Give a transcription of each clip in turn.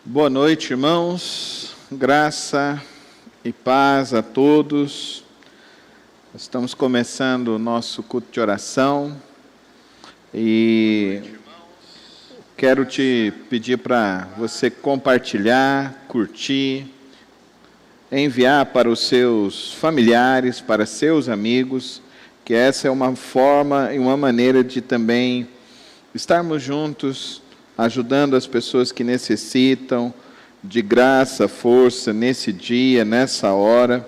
Boa noite, irmãos. Graça e paz a todos. Estamos começando o nosso culto de oração e quero te pedir para você compartilhar, curtir, enviar para os seus familiares, para seus amigos, que essa é uma forma e uma maneira de também estarmos juntos, ajudando as pessoas que necessitam de graça, força nesse dia, nessa hora.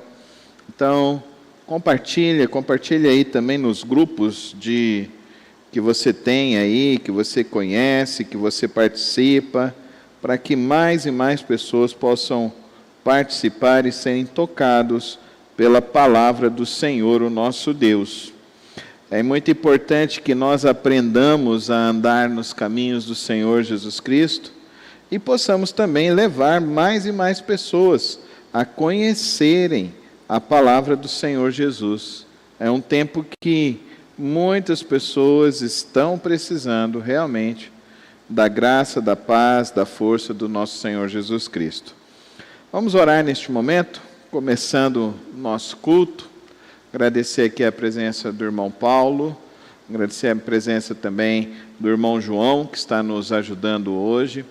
Então, compartilha aí também nos grupos que você tem aí, que você conhece, que você participa, para que mais e mais pessoas possam participar e serem tocados pela palavra do Senhor, o nosso Deus. É muito importante que nós aprendamos a andar nos caminhos do Senhor Jesus Cristo e possamos também levar mais e mais pessoas a conhecerem a palavra do Senhor Jesus. É um tempo que muitas pessoas estão precisando realmente da graça, da paz, da força do nosso Senhor Jesus Cristo. Vamos orar neste momento, começando o nosso culto. Agradecer aqui a presença do irmão Paulo, agradecer a presença também do irmão João, que está nos ajudando hoje.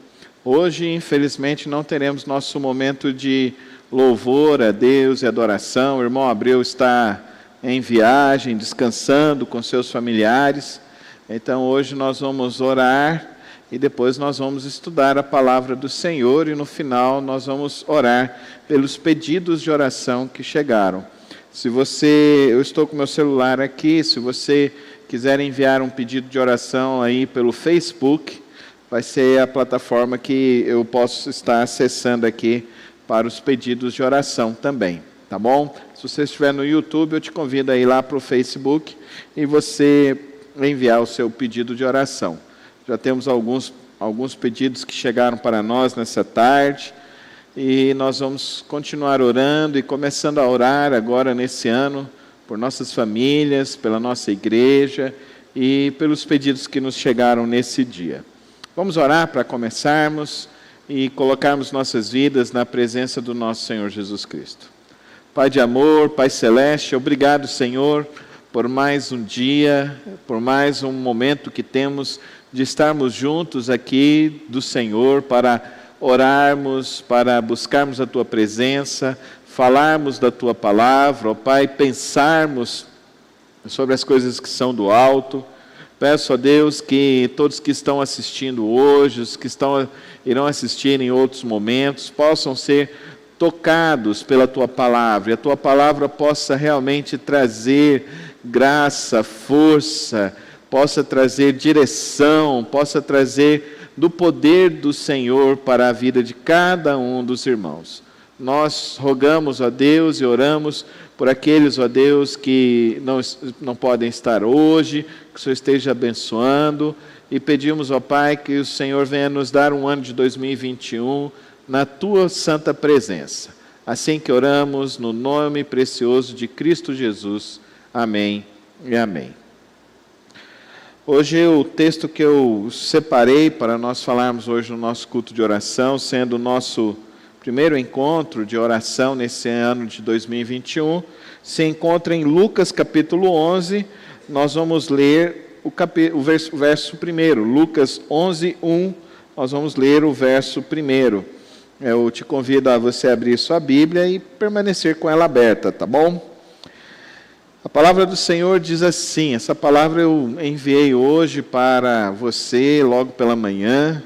Hoje, infelizmente, não teremos nosso momento de louvor a Deus e adoração. O irmão Abreu está em viagem, descansando com seus familiares. Então, hoje nós vamos orar e depois nós vamos estudar a palavra do Senhor e no final nós vamos orar pelos pedidos de oração que chegaram. Eu estou com meu celular aqui, se você quiser enviar um pedido de oração aí pelo Facebook, vai ser a plataforma que eu posso estar acessando aqui para os pedidos de oração também, tá bom? Se você estiver no YouTube, eu te convido a ir lá para o Facebook e você enviar o seu pedido de oração. Já temos alguns pedidos que chegaram para nós nessa tarde, e nós vamos continuar orando e começando a orar agora nesse ano por nossas famílias, pela nossa igreja e pelos pedidos que nos chegaram nesse dia. Vamos orar para começarmos e colocarmos nossas vidas na presença do nosso Senhor Jesus Cristo. Pai de amor, Pai celeste, obrigado, Senhor, por mais um dia, por mais um momento que temos de estarmos juntos aqui do Senhor para orarmos, para buscarmos a Tua presença, falarmos da Tua palavra, ó Pai, pensarmos sobre as coisas que são do alto. Peço a Deus que todos que estão assistindo hoje, os que irão assistir em outros momentos, possam ser tocados pela Tua palavra, e a Tua palavra possa realmente trazer graça, força, possa trazer direção, possa trazer do poder do Senhor para a vida de cada um dos irmãos. Nós rogamos a Deus e oramos por aqueles, ó Deus, que não podem estar hoje, que o Senhor esteja abençoando, e pedimos, ó Pai, que o Senhor venha nos dar um ano de 2021 na Tua santa presença. Assim que oramos, no nome precioso de Cristo Jesus. Amém e amém. Hoje o texto que eu separei para nós falarmos hoje no nosso culto de oração, sendo o nosso primeiro encontro de oração nesse ano de 2021, se encontra em Lucas capítulo 11, nós vamos ler o verso 1, Lucas 11, 1, nós vamos ler o verso 1. Eu te convido a você abrir sua Bíblia e permanecer com ela aberta, tá bom? A palavra do Senhor diz assim, essa palavra eu enviei hoje para você, logo pela manhã,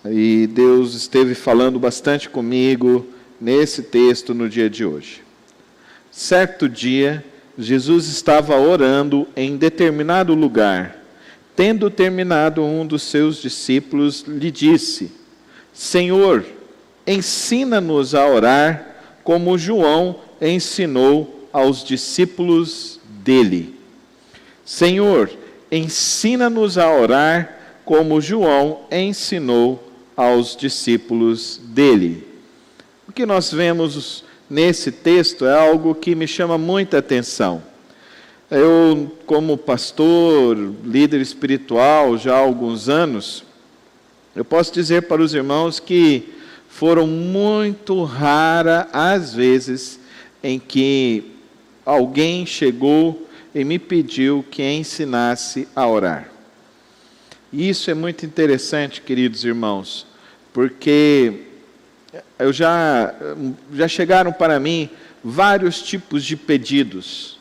e Deus esteve falando bastante comigo nesse texto no dia de hoje. Certo dia, Jesus estava orando em determinado lugar. Tendo terminado, um dos seus discípulos lhe disse: Senhor, ensina-nos a orar como João ensinou aos discípulos dele. Senhor, ensina-nos a orar como João ensinou aos discípulos dele. O que nós vemos nesse texto é algo que me chama muita atenção. Eu, como pastor, líder espiritual já há alguns anos, eu posso dizer para os irmãos que foram muito raras as vezes em que alguém chegou e me pediu que ensinasse a orar. Isso é muito interessante, queridos irmãos, porque já chegaram para mim vários tipos de pedidos.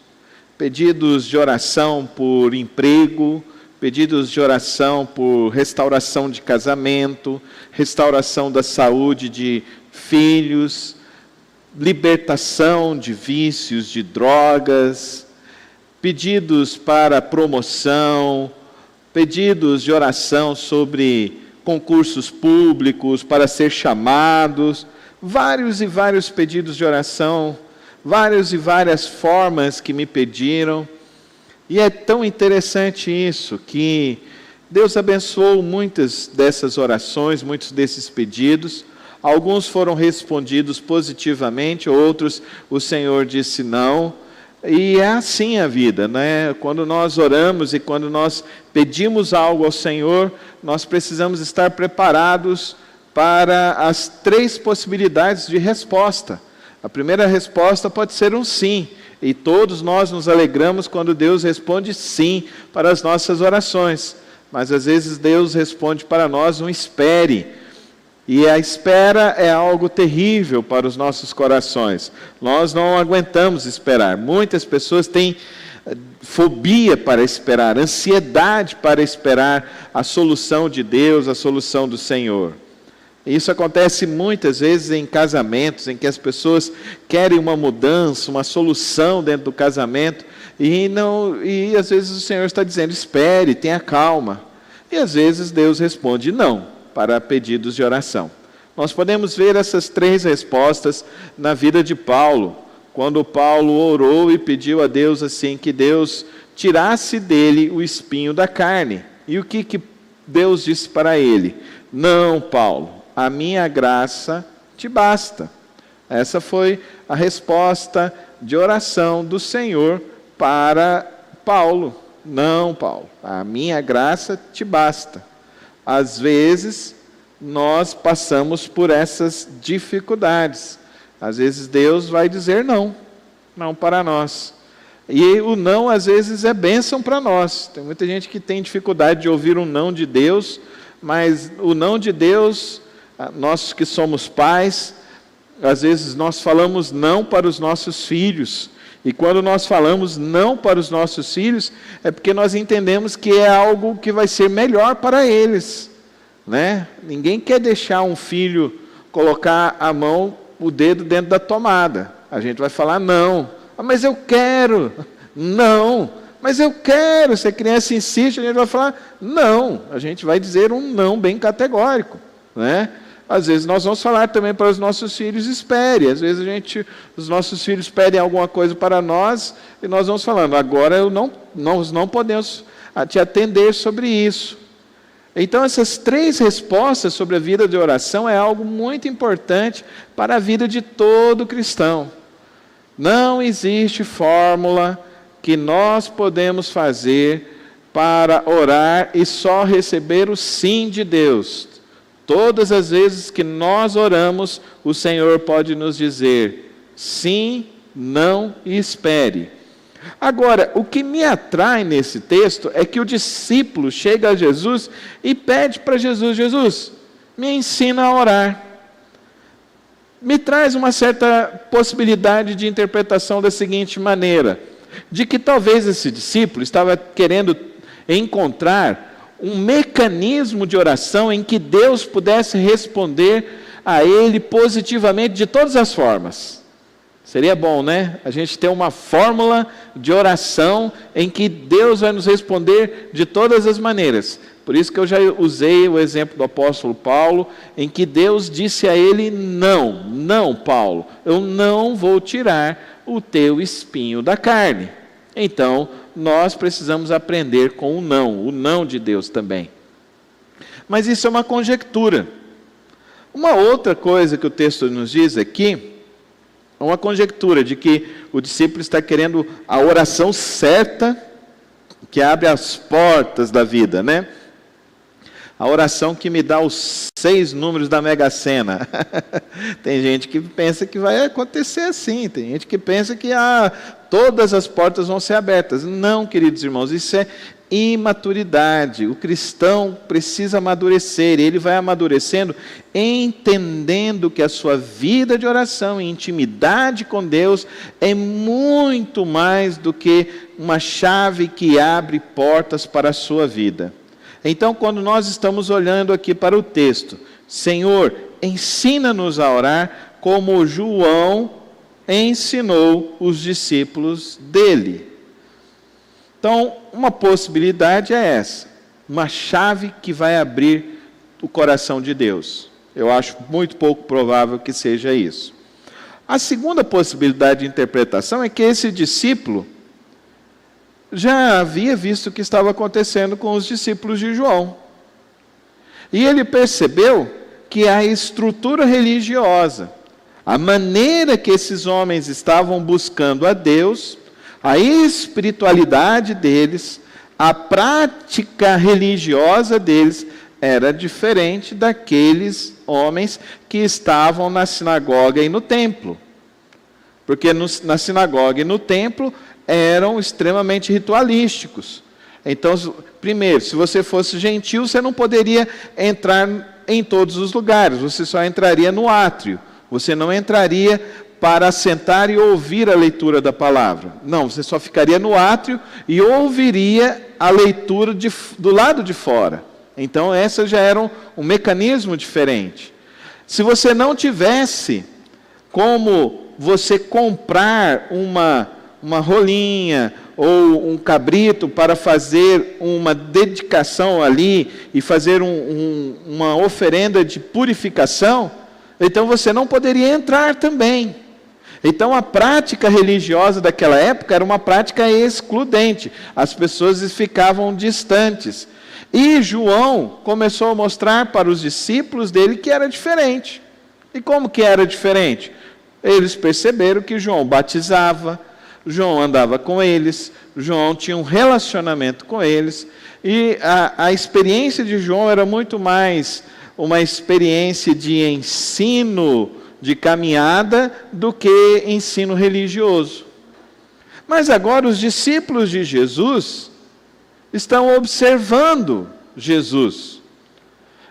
Pedidos de oração por emprego, pedidos de oração por restauração de casamento, restauração da saúde de filhos, libertação de vícios, de drogas, pedidos para promoção, pedidos de oração sobre concursos públicos, para ser chamados, vários e vários pedidos de oração, várias e várias formas que me pediram. E é tão interessante isso, que Deus abençoou muitas dessas orações, muitos desses pedidos. Alguns foram respondidos positivamente, outros o Senhor disse não. E é assim a vida, né? Quando nós oramos e quando nós pedimos algo ao Senhor, nós precisamos estar preparados para as 3 possibilidades de resposta. A primeira resposta pode ser um sim. E todos nós nos alegramos quando Deus responde sim para as nossas orações. Mas às vezes Deus responde para nós um espere. E a espera é algo terrível para os nossos corações. Nós não aguentamos esperar. Muitas pessoas têm fobia para esperar, ansiedade para esperar a solução de Deus, a solução do Senhor. Isso acontece muitas vezes em casamentos, em que as pessoas querem uma mudança, uma solução dentro do casamento, e às vezes o Senhor está dizendo, espere, tenha calma. E às vezes Deus responde não, para pedidos de oração. Nós podemos ver essas 3 respostas na vida de Paulo, quando Paulo orou e pediu a Deus assim, que Deus tirasse dele o espinho da carne. E o que Deus disse para ele? Não, Paulo, a minha graça te basta. Essa foi a resposta de oração do Senhor para Paulo. Não, Paulo, a minha graça te basta. Às vezes, nós passamos por essas dificuldades. Às vezes, Deus vai dizer não para nós. E o não, às vezes, é bênção para nós. Tem muita gente que tem dificuldade de ouvir um não de Deus, mas o não de Deus, nós que somos pais, às vezes nós falamos não para os nossos filhos. E quando nós falamos não para os nossos filhos, é porque nós entendemos que é algo que vai ser melhor para eles, né? Ninguém quer deixar um filho colocar o dedo dentro da tomada. A gente vai falar não. Mas eu quero. Não. Mas eu quero. Se a criança insiste, a gente vai falar não. A gente vai dizer um não bem categórico, né? Às vezes nós vamos falar também para os nossos filhos, espere. Às vezes os nossos filhos pedem alguma coisa para nós e nós vamos falando, agora nós não podemos te atender sobre isso. Então essas 3 respostas sobre a vida de oração é algo muito importante para a vida de todo cristão. Não existe fórmula que nós podemos fazer para orar e só receber o sim de Deus. Todas as vezes que nós oramos, o Senhor pode nos dizer sim, não e espere. Agora, o que me atrai nesse texto é que o discípulo chega a Jesus e pede para Jesus, Jesus, me ensina a orar. Me traz uma certa possibilidade de interpretação da seguinte maneira, de que talvez esse discípulo estava querendo encontrar um mecanismo de oração em que Deus pudesse responder a ele positivamente de todas as formas. Seria bom, né? A gente ter uma fórmula de oração em que Deus vai nos responder de todas as maneiras. Por isso que eu já usei o exemplo do apóstolo Paulo, em que Deus disse a ele, não, Paulo, eu não vou tirar o teu espinho da carne. Então, nós precisamos aprender com o não de Deus também. Mas isso é uma conjectura. Uma outra coisa que o texto nos diz aqui, é uma conjectura de que o discípulo está querendo a oração certa, que abre as portas da vida, né? A oração que me dá os 6 números da Mega Sena. Tem gente que pensa que vai acontecer assim. Tem gente que pensa que todas as portas vão ser abertas. Não, queridos irmãos, isso é imaturidade. O cristão precisa amadurecer. Ele vai amadurecendo, entendendo que a sua vida de oração e intimidade com Deus é muito mais do que uma chave que abre portas para a sua vida. Então, quando nós estamos olhando aqui para o texto, Senhor, ensina-nos a orar como João ensinou os discípulos dele. Então, uma possibilidade é essa, uma chave que vai abrir o coração de Deus. Eu acho muito pouco provável que seja isso. A segunda possibilidade de interpretação é que esse discípulo já havia visto o que estava acontecendo com os discípulos de João. E ele percebeu que a estrutura religiosa, a maneira que esses homens estavam buscando a Deus, a espiritualidade deles, a prática religiosa deles, era diferente daqueles homens que estavam na sinagoga e no templo. Porque na sinagoga e no templo eram extremamente ritualísticos. Então, primeiro, se você fosse gentil, você não poderia entrar em todos os lugares, você só entraria no átrio, você não entraria para sentar e ouvir a leitura da palavra. Não, você só ficaria no átrio e ouviria a leitura do lado de fora. Então, essa já era um mecanismo diferente. Se você não tivesse como você comprar uma rolinha ou um cabrito para fazer uma dedicação ali e fazer uma oferenda de purificação, então você não poderia entrar também. Então a prática religiosa daquela época era uma prática excludente, as pessoas ficavam distantes. E João começou a mostrar para os discípulos dele que era diferente. E como que era diferente? Eles perceberam que João batizava, João andava com eles, João tinha um relacionamento com eles, e a experiência de João era muito mais uma experiência de ensino, de caminhada, do que ensino religioso. Mas agora os discípulos de Jesus estão observando Jesus,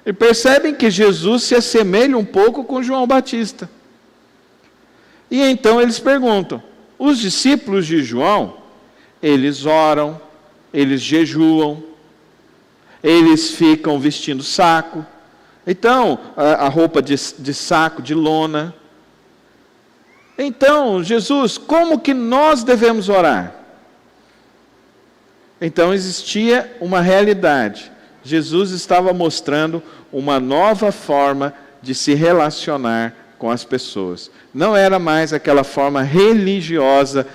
e percebem que Jesus se assemelha um pouco com João Batista. E então eles perguntam, os discípulos de João, eles oram, eles jejuam, eles ficam vestindo saco, então a roupa de saco, de lona. Então, Jesus, como que nós devemos orar? Então existia uma realidade. Jesus estava mostrando uma nova forma de se relacionar com as pessoas. Não era mais aquela forma religiosa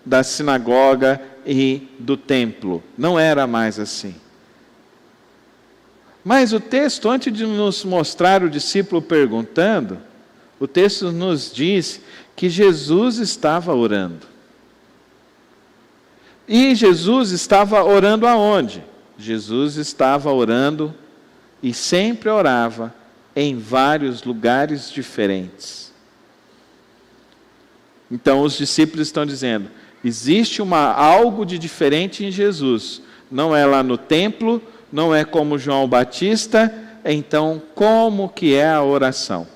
da sinagoga e do templo. Não era mais assim. Mas o texto, antes de nos mostrar o discípulo perguntando, o texto nos diz que Jesus estava orando. E Jesus estava orando aonde? Jesus estava orando e sempre orava em vários lugares diferentes. Então os discípulos estão dizendo, existe algo de diferente em Jesus. Não é lá no templo, não é como João Batista, então como que é a oração?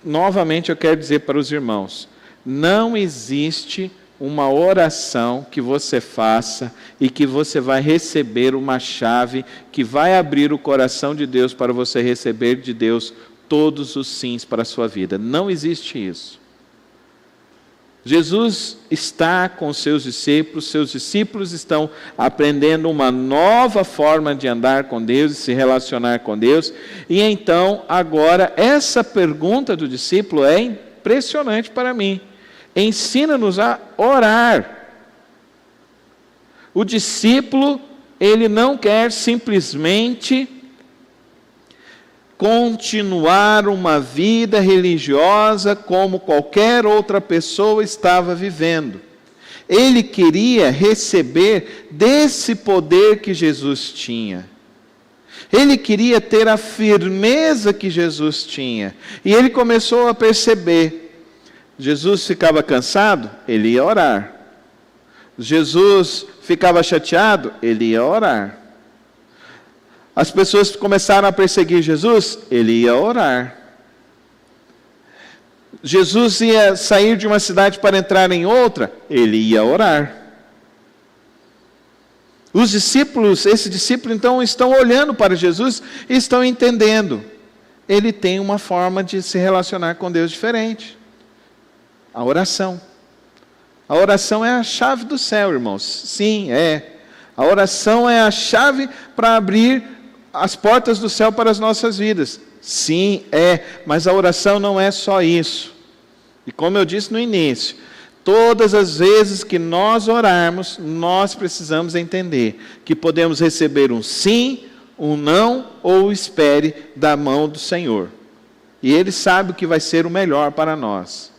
Novamente eu quero dizer para os irmãos, não existe uma oração que você faça e que você vai receber uma chave que vai abrir o coração de Deus para você receber de Deus todos os sims para a sua vida. Não existe isso. Jesus está com seus discípulos estão aprendendo uma nova forma de andar com Deus e se relacionar com Deus. E então, agora, essa pergunta do discípulo é impressionante para mim. Ensina-nos a orar. O discípulo, ele não quer simplesmente continuar uma vida religiosa como qualquer outra pessoa estava vivendo. Ele queria receber desse poder que Jesus tinha. Ele queria ter a firmeza que Jesus tinha. E ele começou a perceber. Jesus ficava cansado, ele ia orar. Jesus ficava chateado, ele ia orar. As pessoas começaram a perseguir Jesus, ele ia orar. Jesus ia sair de uma cidade para entrar em outra, ele ia orar. Os discípulos, esse discípulo então estão olhando para Jesus e estão entendendo. Ele tem uma forma de se relacionar com Deus diferente. A oração. A oração é a chave do céu, irmãos. Sim, é. A oração é a chave para abrir as portas do céu para as nossas vidas. Sim, é. Mas a oração não é só isso. E como eu disse no início, todas as vezes que nós orarmos, nós precisamos entender que podemos receber um sim, um não ou espere da mão do Senhor. E Ele sabe o que vai ser o melhor para nós.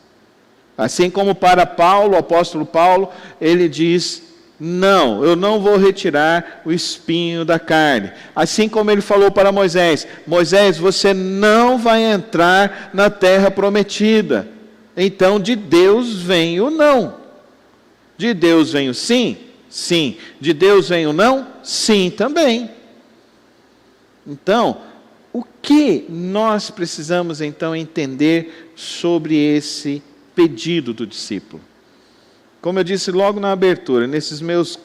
Assim como para Paulo, o apóstolo Paulo, ele diz: não, eu não vou retirar o espinho da carne. Assim como ele falou para Moisés: Moisés, você não vai entrar na terra prometida. Então de Deus vem o não. De Deus vem o sim? Sim. De Deus vem o não? Sim também. Então, o que nós precisamos então entender sobre esse pedido do discípulo? Como eu disse logo na abertura, nesses meus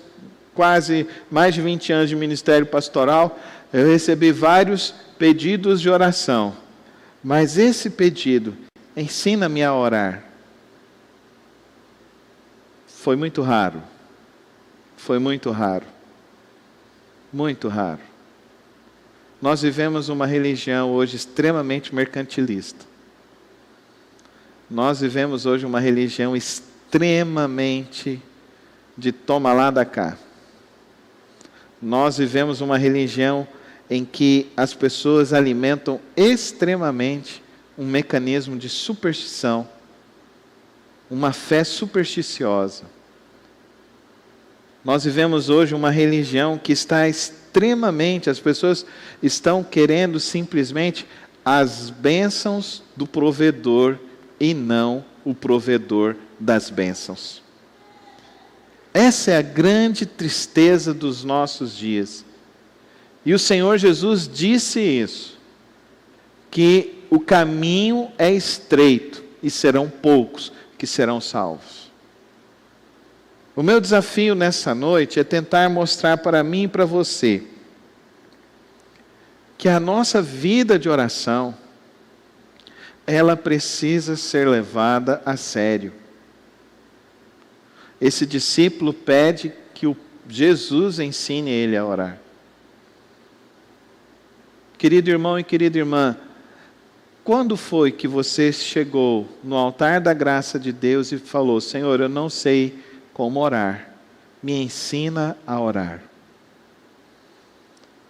quase mais de 20 anos de ministério pastoral, eu recebi vários pedidos de oração. Mas esse pedido, ensina-me a orar, foi muito raro. Foi muito raro. Muito raro. Nós vivemos uma religião hoje extremamente mercantilista. Nós vivemos hoje uma religião extremamente de toma lá da cá. Nós vivemos uma religião em que as pessoas alimentam extremamente um mecanismo de superstição, uma fé supersticiosa. Nós vivemos hoje uma religião que está extremamente, as pessoas estão querendo simplesmente as bênçãos do provedor e não o provedor das bênçãos. Essa é a grande tristeza dos nossos dias. E o Senhor Jesus disse isso, que o caminho é estreito e serão poucos que serão salvos. O meu desafio nessa noite é tentar mostrar para mim e para você que a nossa vida de oração, ela precisa ser levada a sério. Esse discípulo pede que Jesus ensine ele a orar. Querido irmão e querida irmã, quando foi que você chegou no altar da graça de Deus e falou: Senhor, eu não sei como orar, me ensina a orar?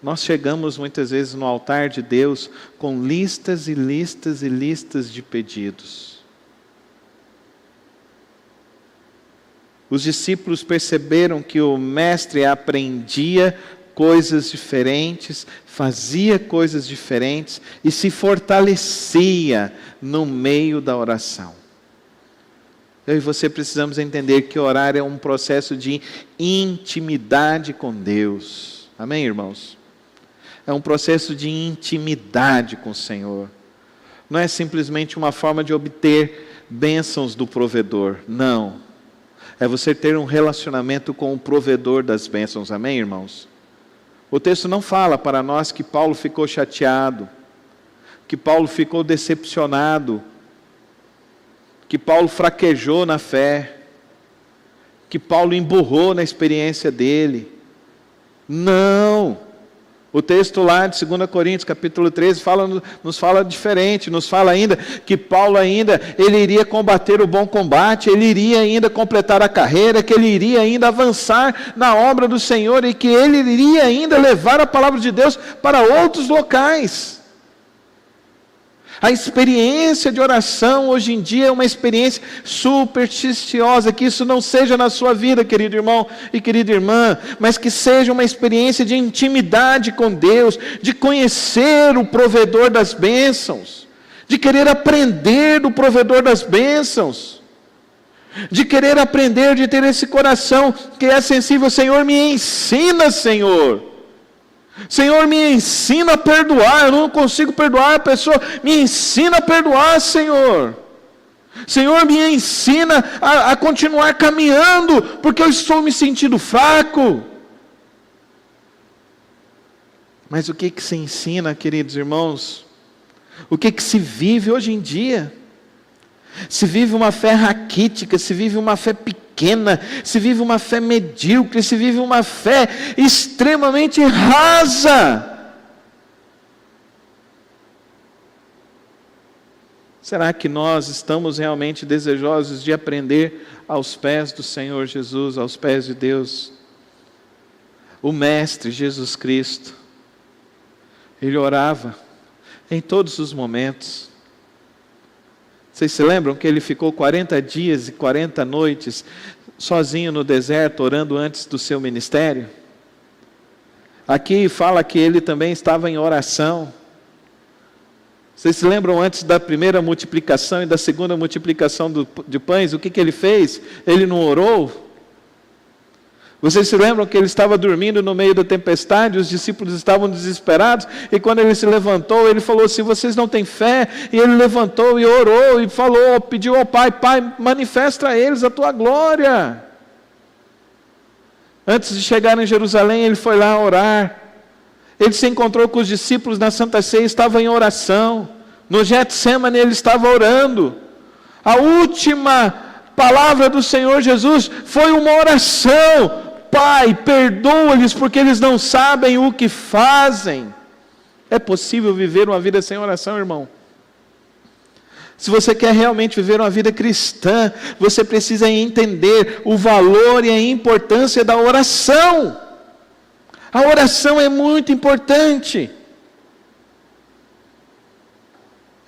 Nós chegamos muitas vezes no altar de Deus com listas e listas e listas de pedidos. Os discípulos perceberam que o mestre aprendia coisas diferentes, fazia coisas diferentes e se fortalecia no meio da oração. Eu e você precisamos entender que orar é um processo de intimidade com Deus. Amém, irmãos? É um processo de intimidade com o Senhor. Não é simplesmente uma forma de obter bênçãos do provedor. Não. É você ter um relacionamento com o provedor das bênçãos. Amém, irmãos? O texto não fala para nós que Paulo ficou chateado, que Paulo ficou decepcionado, que Paulo fraquejou na fé, que Paulo emburrou na experiência dele. Não! O texto lá de 2 Coríntios, capítulo 13, nos fala diferente, nos fala ainda que Paulo ele iria combater o bom combate, ele iria ainda completar a carreira, que ele iria ainda avançar na obra do Senhor e que ele iria ainda levar a palavra de Deus para outros locais. A experiência de oração hoje em dia é uma experiência supersticiosa. Que isso não seja na sua vida, querido irmão e querida irmã, mas que seja uma experiência de intimidade com Deus, de conhecer o provedor das bênçãos, de querer aprender do provedor das bênçãos, de querer aprender, de ter esse coração que é sensível. Senhor, me ensina, Senhor. Senhor, me ensina a perdoar. Eu não consigo perdoar a pessoa. Me ensina a perdoar, Senhor. Senhor, me ensina a continuar caminhando, porque eu estou me sentindo fraco. Mas o que se ensina, queridos irmãos? O que se vive hoje em dia? Se vive uma fé raquítica, se vive uma fé pequena, se vive uma fé medíocre, se vive uma fé extremamente rasa. Será que nós estamos realmente desejosos de aprender aos pés do Senhor Jesus, aos pés de Deus? O Mestre Jesus Cristo, Ele orava em todos os momentos. Vocês se lembram que Ele ficou 40 dias e 40 noites sozinho no deserto, orando antes do seu ministério? Aqui fala que Ele também estava em oração. Vocês se lembram antes da primeira multiplicação e da segunda multiplicação de pães, o que Ele fez? Ele não orou? Vocês se lembram que Ele estava dormindo no meio da tempestade, os discípulos estavam desesperados, e quando Ele se levantou, Ele falou assim: vocês não têm fé? E Ele levantou e orou, e falou, pediu ao Pai: Pai, manifesta a eles a Tua glória. Antes de chegar em Jerusalém, Ele foi lá orar. Ele se encontrou com os discípulos na Santa Ceia, estava em oração. No Getsêmani Ele estava orando. A última palavra do Senhor Jesus foi uma oração: Pai, perdoa-lhes porque eles não sabem o que fazem. É possível viver uma vida sem oração, irmão? Se você quer realmente viver uma vida cristã, você precisa entender o valor e a importância da oração. A oração é muito importante.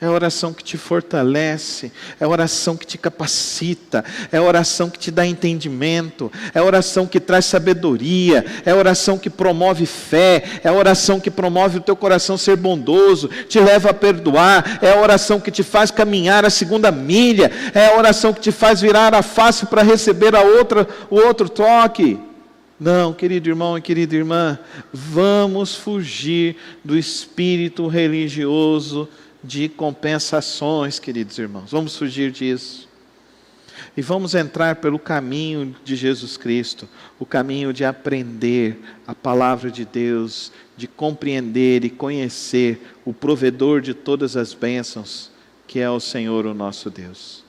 É a oração que te fortalece, é a oração que te capacita, é a oração que te dá entendimento, é a oração que traz sabedoria, é a oração que promove fé, é a oração que promove o teu coração ser bondoso, te leva a perdoar, é a oração que te faz caminhar a segunda milha, é a oração que te faz virar a face para receber o outro toque. Não, querido irmão e querida irmã, vamos fugir do espírito religioso de compensações, queridos irmãos. Vamos fugir disso. E vamos entrar pelo caminho de Jesus Cristo, o caminho de aprender a palavra de Deus, de compreender e conhecer o provedor de todas as bênçãos, que é o Senhor, o nosso Deus.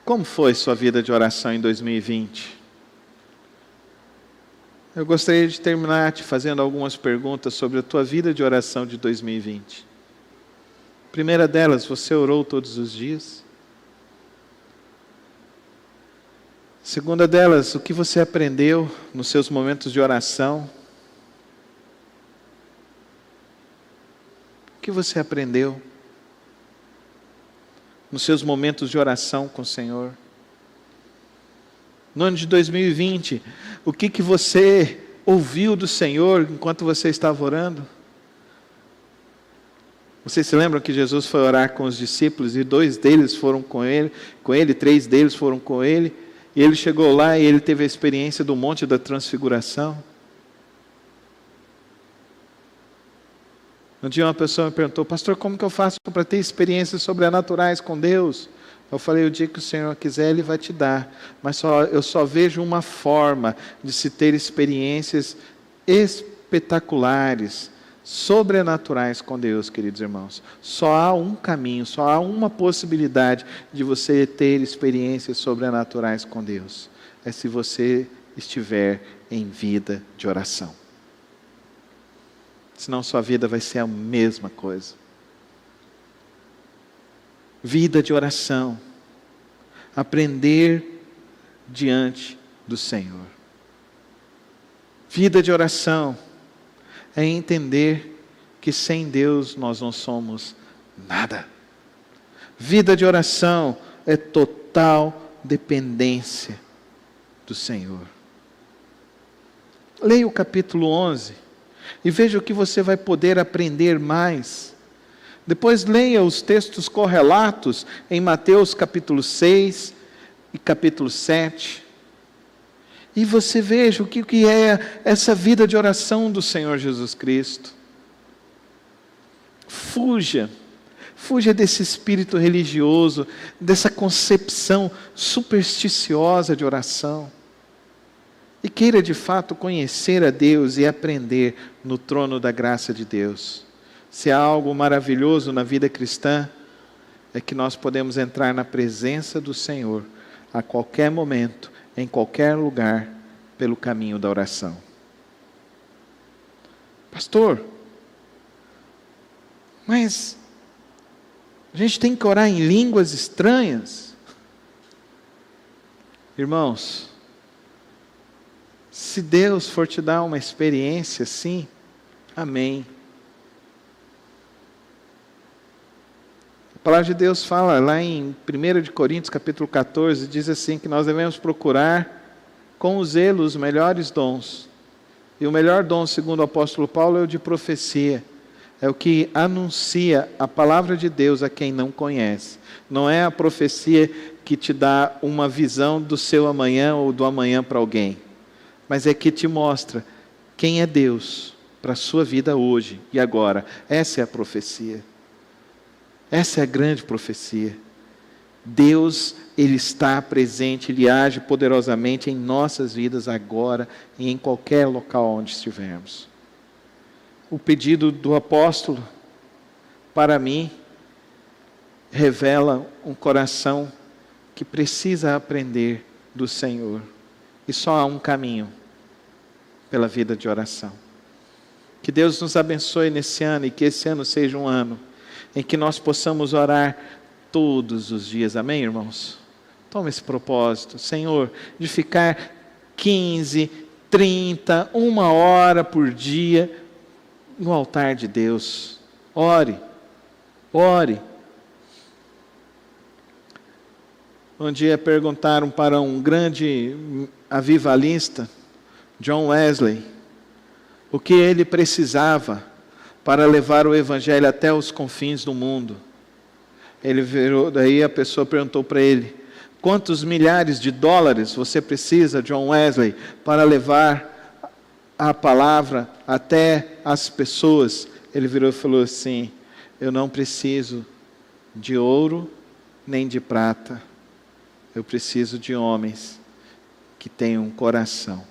Como foi sua vida de oração em 2020? Eu gostaria de terminar te fazendo algumas perguntas sobre a tua vida de oração de 2020. Primeira delas, você orou todos os dias? Segunda delas, o que você aprendeu nos seus momentos de oração? O que você aprendeu nos seus momentos de oração com o Senhor? No ano de 2020, o que você ouviu do Senhor enquanto você estava orando? Vocês se lembram que Jesus foi orar com os discípulos e 2 deles foram com ele, 3 deles foram com ele, e ele chegou lá e ele teve a experiência do Monte da Transfiguração? Um dia uma pessoa me perguntou: pastor, como que eu faço para ter experiências sobrenaturais com Deus? Eu falei: o dia que o Senhor quiser, Ele vai te dar. Mas eu só vejo uma forma de se ter experiências espetaculares, sobrenaturais com Deus, queridos irmãos. Só há um caminho, só há uma possibilidade de você ter experiências sobrenaturais com Deus. É se você estiver em vida de oração. Senão sua vida vai ser a mesma coisa. Vida de oração, aprender diante do Senhor. Vida de oração é entender que sem Deus nós não somos nada. Vida de oração é total dependência do Senhor. Leia o capítulo 11 e veja o que você vai poder aprender mais. Depois leia os textos correlatos em Mateus capítulo 6 e capítulo 7. E você veja o que é essa vida de oração do Senhor Jesus Cristo. Fuja desse espírito religioso, dessa concepção supersticiosa de oração. E queira de fato conhecer a Deus e aprender no trono da graça de Deus. Se há algo maravilhoso na vida cristã, é que nós podemos entrar na presença do Senhor a qualquer momento, em qualquer lugar, pelo caminho da oração. Pastor, mas a gente tem que orar em línguas estranhas? Irmãos, se Deus for te dar uma experiência assim, amém. A palavra de Deus fala lá em 1 Coríntios capítulo 14, diz assim, que nós devemos procurar com zelo os melhores dons. E o melhor dom, segundo o apóstolo Paulo, é o de profecia. É o que anuncia a palavra de Deus a quem não conhece. Não é a profecia que te dá uma visão do seu amanhã ou do amanhã para alguém. Mas é que te mostra quem é Deus para a sua vida hoje e agora. Essa é a profecia. Essa é a grande profecia. Deus, Ele está presente, Ele age poderosamente em nossas vidas agora e em qualquer local onde estivermos. O pedido do apóstolo, para mim, revela um coração que precisa aprender do Senhor. E só há um caminho pela vida de oração. Que Deus nos abençoe nesse ano e que esse ano seja um ano em que nós possamos orar todos os dias. Amém, irmãos? Toma esse propósito, Senhor, de ficar 15, 30, 1 hora por dia no altar de Deus. Ore. Um dia perguntaram para um grande avivalista, John Wesley, o que ele precisava para levar o evangelho até os confins do mundo. Ele virou, daí a pessoa perguntou para ele, quantos milhares de dólares você precisa, John Wesley, para levar a palavra até as pessoas? Ele virou e falou assim, eu não preciso de ouro nem de prata, eu preciso de homens que tenham um coração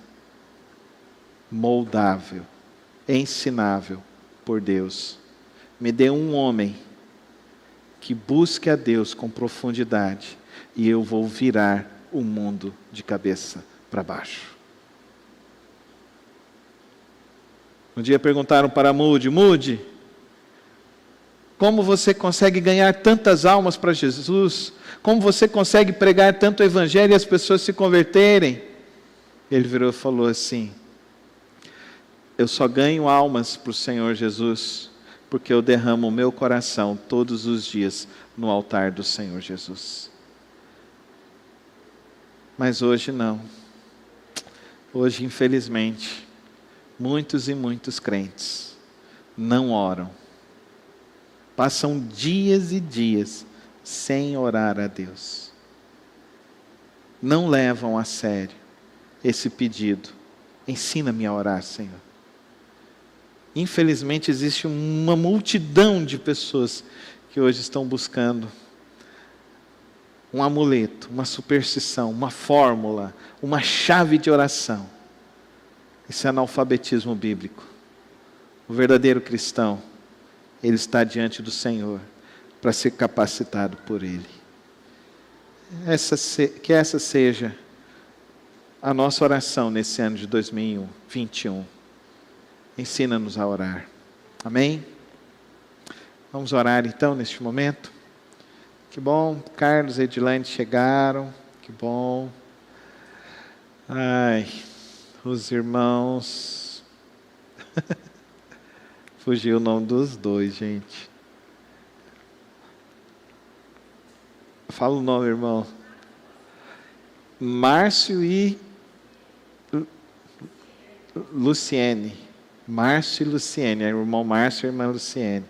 moldável, ensinável por Deus. Me dê um homem que busque a Deus com profundidade e eu vou virar o mundo de cabeça para baixo. Um dia perguntaram para Moody, como você consegue ganhar tantas almas para Jesus? Como você consegue pregar tanto o evangelho e as pessoas se converterem? Ele virou e falou assim, eu só ganho almas para o Senhor Jesus porque eu derramo o meu coração todos os dias no altar do Senhor Jesus. Mas hoje não. Hoje, infelizmente, muitos e muitos crentes não oram. Passam dias e dias sem orar a Deus. Não levam a sério esse pedido. Ensina-me a orar, Senhor. Infelizmente existe uma multidão de pessoas que hoje estão buscando um amuleto, uma superstição, uma fórmula, uma chave de oração. Isso é analfabetismo bíblico. O verdadeiro cristão, ele está diante do Senhor para ser capacitado por Ele. Que essa seja a nossa oração nesse ano de 2021. Ensina-nos a orar. Amém? Vamos orar então neste momento. Que bom, Carlos e Edilane chegaram. Que bom. Ai, os irmãos Fugiu o nome dos dois, gente. Fala o nome, irmão. Márcio e Luciene. Márcio e Luciene. O irmão Márcio e a irmã Luciene.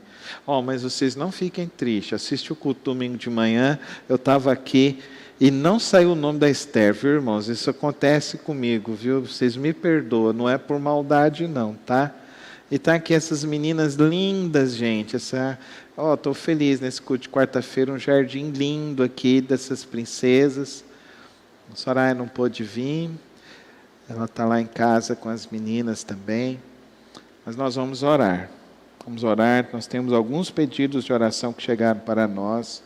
Mas vocês não fiquem tristes. Assiste o culto domingo de manhã. Eu estava aqui e não saiu o nome da Esther, viu, irmãos? Isso acontece comigo, viu? Vocês me perdoam. Não é por maldade, não, tá? E tá aqui essas meninas lindas, gente. Estou feliz nesse culto de quarta-feira. Um jardim lindo aqui dessas princesas. A Soraya não pôde vir. Ela está lá em casa com as meninas também. Mas nós vamos orar. Vamos orar. Nós temos alguns pedidos de oração que chegaram para nós.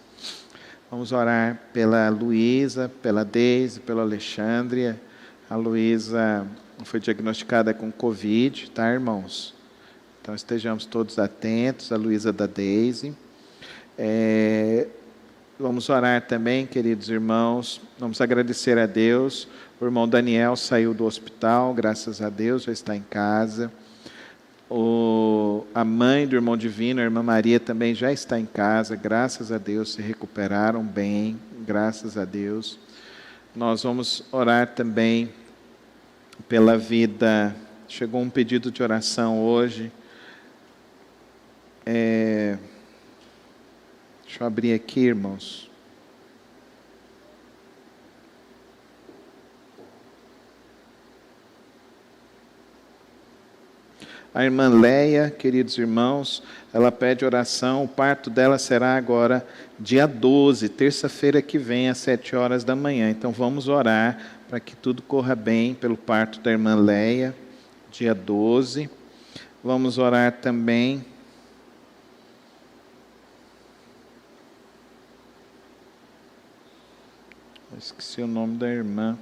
Vamos orar pela Luísa, pela Deise, pela Alexandria. A Luísa foi diagnosticada com Covid, tá, irmãos? Então estejamos todos atentos. A Luísa da Deise. Vamos orar também, queridos irmãos. Vamos agradecer a Deus. O irmão Daniel saiu do hospital, graças a Deus, já está em casa. A mãe do irmão Divino, a irmã Maria, também já está em casa, graças a Deus, se recuperaram bem, graças a Deus. Nós vamos orar também pela vida. Chegou um pedido de oração hoje. Deixa eu abrir aqui, irmãos. A irmã Leia, queridos irmãos, ela pede oração. O parto dela será agora dia 12, terça-feira que vem, às 7 horas da manhã. Então vamos orar para que tudo corra bem pelo parto da irmã Leia, dia 12. Vamos orar também. Eu esqueci o nome da irmã.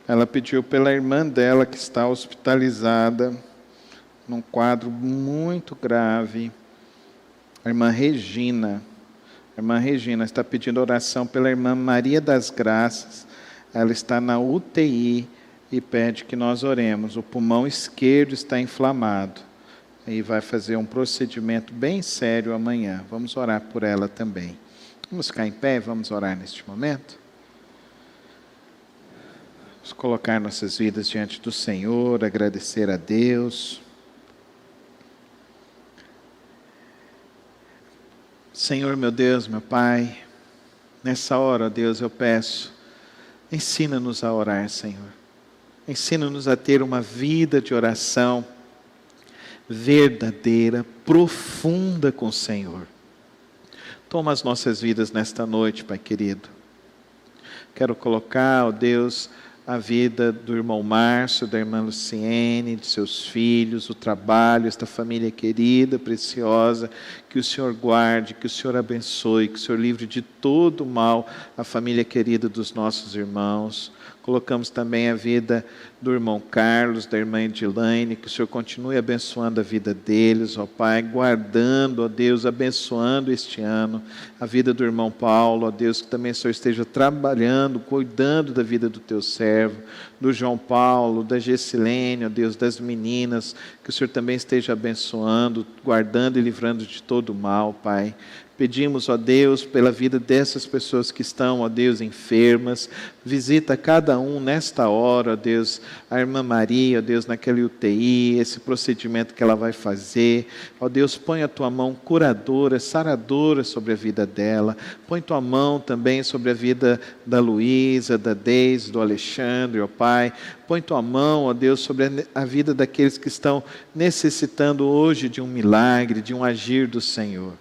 Ela pediu pela irmã dela que está hospitalizada, num quadro muito grave. A irmã Regina. A irmã Regina está pedindo oração pela irmã Maria das Graças. Ela está na UTI e pede que nós oremos. O pulmão esquerdo está inflamado. E vai fazer um procedimento bem sério amanhã. Vamos orar por ela também. Vamos ficar em pé e vamos orar neste momento? Vamos colocar nossas vidas diante do Senhor, agradecer a Deus. Senhor, meu Deus, meu Pai, nessa hora, ó Deus, eu peço, ensina-nos a orar, Senhor. Ensina-nos a ter uma vida de oração verdadeira, profunda com o Senhor. Toma as nossas vidas nesta noite, Pai querido. Quero colocar, ó Deus, a vida do irmão Márcio, da irmã Luciene, de seus filhos, o trabalho, esta família querida, preciosa, que o Senhor guarde, que o Senhor abençoe, que o Senhor livre de todo o mal a família querida dos nossos irmãos. Colocamos também a vida do irmão Carlos, da irmã Edilaine, que o Senhor continue abençoando a vida deles, ó Pai, guardando, ó Deus, abençoando este ano, a vida do irmão Paulo, ó Deus, que também o Senhor esteja trabalhando, cuidando da vida do teu servo, do João Paulo, da Gessilene, ó Deus, das meninas, que o Senhor também esteja abençoando, guardando e livrando de todo o mal, Pai. Pedimos, ó Deus, pela vida dessas pessoas que estão, ó Deus, enfermas. Visita cada um nesta hora, ó Deus, a irmã Maria, ó Deus, naquele UTI, esse procedimento que ela vai fazer. Ó Deus, põe a tua mão curadora, saradora sobre a vida dela. Põe tua mão também sobre a vida da Luísa, da Deise, do Alexandre, ó Pai. Põe tua mão, ó Deus, sobre a vida daqueles que estão necessitando hoje de um milagre, de um agir do Senhor.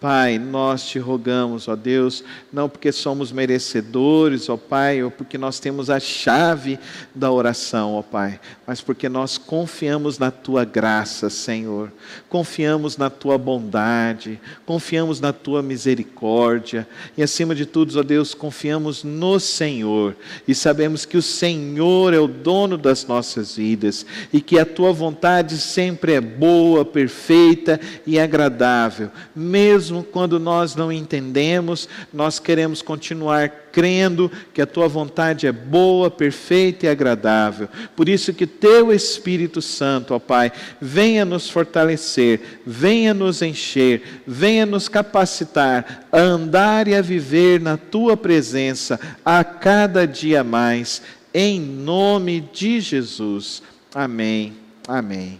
Pai, nós te rogamos, ó Deus, não porque somos merecedores, ó Pai, ou porque nós temos a chave da oração, ó Pai, mas porque nós confiamos na Tua graça, Senhor, confiamos na Tua bondade, confiamos na Tua misericórdia, e acima de tudo, ó Deus, confiamos no Senhor, e sabemos que o Senhor é o dono das nossas vidas, e que a Tua vontade sempre é boa, perfeita e agradável, mesmo mesmo quando nós não entendemos, nós queremos continuar crendo que a Tua vontade é boa, perfeita e agradável. Por isso que Teu Espírito Santo, ó Pai, venha nos fortalecer, venha nos encher, venha nos capacitar a andar e a viver na Tua presença a cada dia mais, em nome de Jesus. Amém. Amém.